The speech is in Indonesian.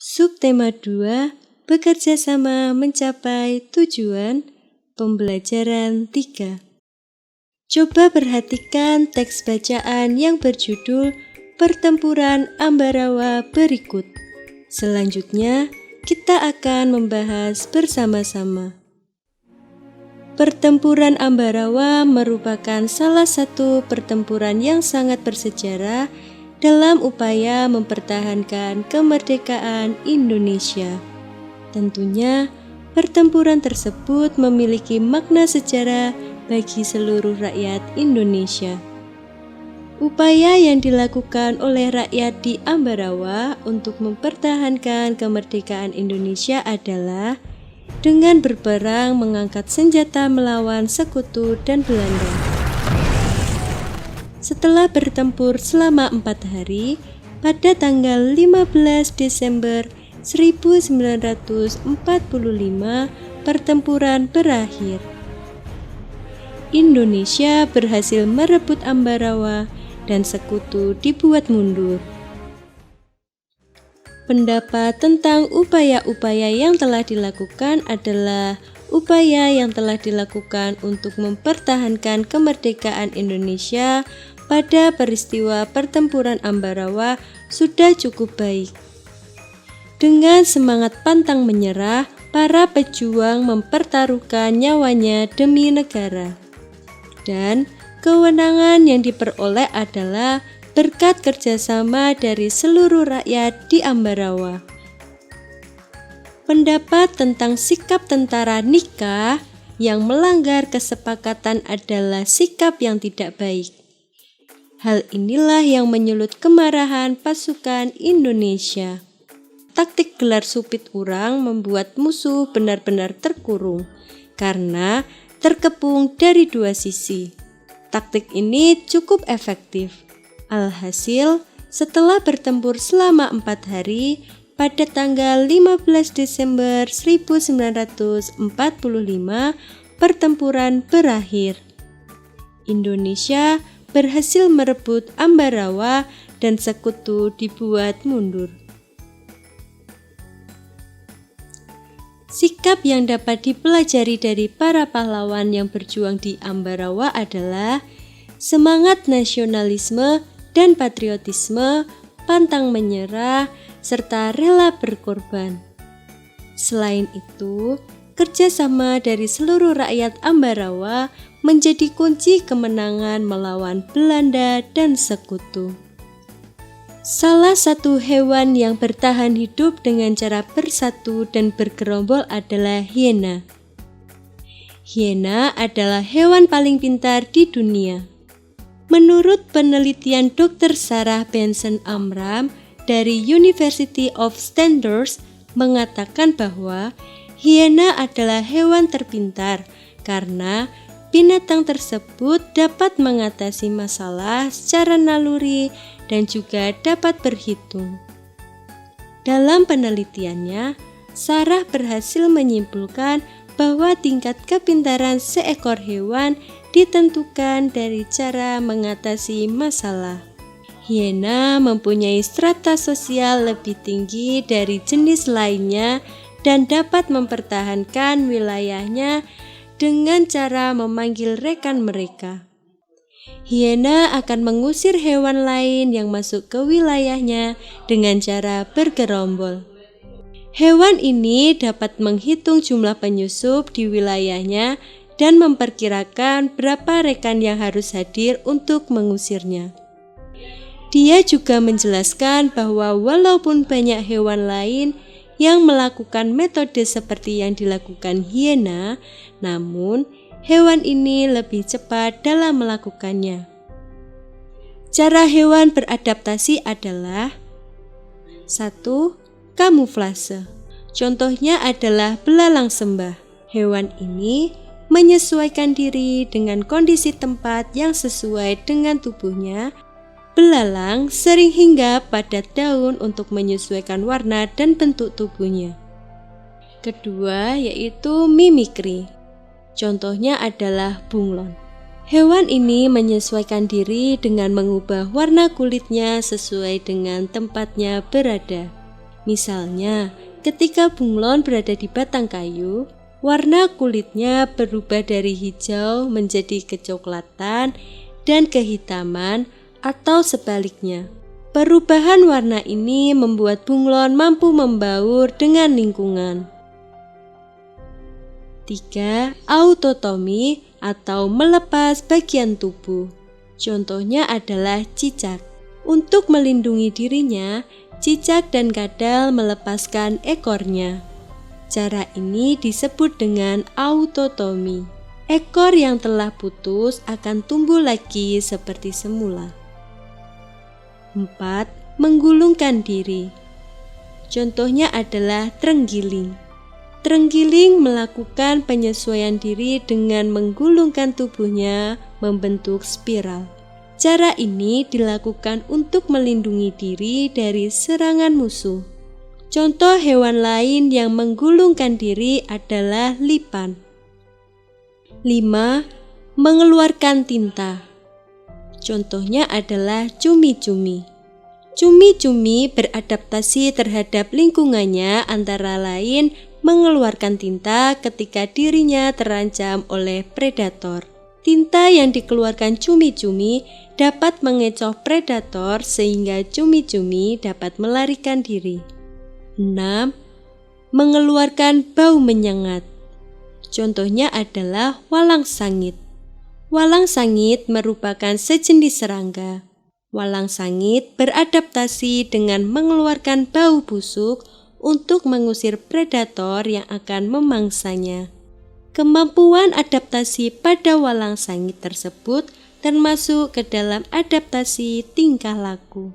Subtema 2, bekerja sama mencapai tujuan, pembelajaran 3. Coba perhatikan teks bacaan yang berjudul Pertempuran Ambarawa berikut. Selanjutnya, kita akan membahas bersama-sama. Pertempuran Ambarawa merupakan salah satu pertempuran yang sangat bersejarah dalam upaya mempertahankan kemerdekaan Indonesia. Tentunya, pertempuran tersebut memiliki makna sejarah bagi seluruh rakyat Indonesia. Upaya yang dilakukan oleh rakyat di Ambarawa untuk mempertahankan kemerdekaan Indonesia adalah dengan berperang mengangkat senjata melawan sekutu dan Belanda. Setelah bertempur selama 4 hari, pada tanggal 15 Desember 1945, pertempuran berakhir. Indonesia berhasil merebut Ambarawa dan sekutu dibuat mundur. Pendapat tentang upaya-upaya yang telah dilakukan adalah upaya yang telah dilakukan untuk mempertahankan kemerdekaan Indonesia pada peristiwa pertempuran Ambarawa sudah cukup baik. Dengan semangat pantang menyerah, para pejuang mempertaruhkan nyawanya demi negara. Dan kewenangan yang diperoleh adalah berkat kerjasama dari seluruh rakyat di Ambarawa. Pendapat tentang sikap tentara nikah yang melanggar kesepakatan adalah sikap yang tidak baik. Hal inilah yang menyulut kemarahan pasukan Indonesia. Taktik gelar supit urang membuat musuh benar-benar terkurung karena terkepung dari dua sisi. Taktik ini cukup efektif. Alhasil, setelah bertempur selama 4 hari, pada tanggal 15 Desember 1945, pertempuran berakhir. Indonesia berhasil merebut Ambarawa dan sekutu dibuat mundur. Sikap yang dapat dipelajari dari para pahlawan yang berjuang di Ambarawa adalah semangat nasionalisme dan patriotisme, pantang menyerah, serta rela berkorban. Selain itu, kerjasama dari seluruh rakyat Ambarawa menjadi kunci kemenangan melawan Belanda dan sekutu. Salah satu hewan yang bertahan hidup dengan cara bersatu dan bergerombol adalah hiena. Hiena adalah hewan paling pintar di dunia. Menurut penelitian Dr. Sarah Benson Amram dari University of Stanford mengatakan bahwa hiena adalah hewan terpintar karena binatang tersebut dapat mengatasi masalah secara naluri dan juga dapat berhitung. Dalam penelitiannya, Sarah berhasil menyimpulkan bahwa tingkat kepintaran seekor hewan ditentukan dari cara mengatasi masalah. Hiena mempunyai strata sosial lebih tinggi dari jenis lainnya dan dapat mempertahankan wilayahnya dengan cara memanggil rekan mereka. Hiena akan mengusir hewan lain yang masuk ke wilayahnya dengan cara bergerombol. Hewan ini dapat menghitung jumlah penyusup di wilayahnya dan memperkirakan berapa rekan yang harus hadir untuk mengusirnya. Dia juga menjelaskan bahwa walaupun banyak hewan lain yang melakukan metode seperti yang dilakukan hiena, namun hewan ini lebih cepat dalam melakukannya. Cara hewan beradaptasi adalah 1. Kamuflase. Contohnya adalah belalang sembah. Hewan ini menyesuaikan diri dengan kondisi tempat yang sesuai dengan tubuhnya. Belalang sering hinggap pada daun untuk menyesuaikan warna dan bentuk tubuhnya. Kedua, yaitu mimikri. Contohnya adalah bunglon. Hewan ini menyesuaikan diri dengan mengubah warna kulitnya sesuai dengan tempatnya berada. Misalnya, ketika bunglon berada di batang kayu, warna kulitnya berubah dari hijau menjadi kecoklatan dan kehitaman atau sebaliknya. Perubahan warna ini membuat bunglon mampu membaur dengan lingkungan. 3. Autotomi atau melepas bagian tubuh. Contohnya adalah cicak. Untuk melindungi dirinya, cicak dan kadal melepaskan ekornya. Cara ini disebut dengan autotomi. Ekor yang telah putus akan tumbuh lagi seperti semula. 4. Menggulungkan diri. Contohnya adalah terenggiling. Terenggiling melakukan penyesuaian diri dengan menggulungkan tubuhnya membentuk spiral. Cara ini dilakukan untuk melindungi diri dari serangan musuh. Contoh hewan lain yang menggulungkan diri adalah lipan. 5. Mengeluarkan tinta. Contohnya adalah cumi-cumi. Cumi-cumi beradaptasi terhadap lingkungannya, antara lain mengeluarkan tinta ketika dirinya terancam oleh predator. Tinta yang dikeluarkan cumi-cumi dapat mengecoh predator sehingga cumi-cumi dapat melarikan diri. 6. Mengeluarkan bau menyengat. Contohnya adalah walang sangit. Walang sangit merupakan sejenis serangga. Walang sangit beradaptasi dengan mengeluarkan bau busuk untuk mengusir predator yang akan memangsanya. Kemampuan adaptasi pada walang sangit tersebut termasuk ke dalam adaptasi tingkah laku.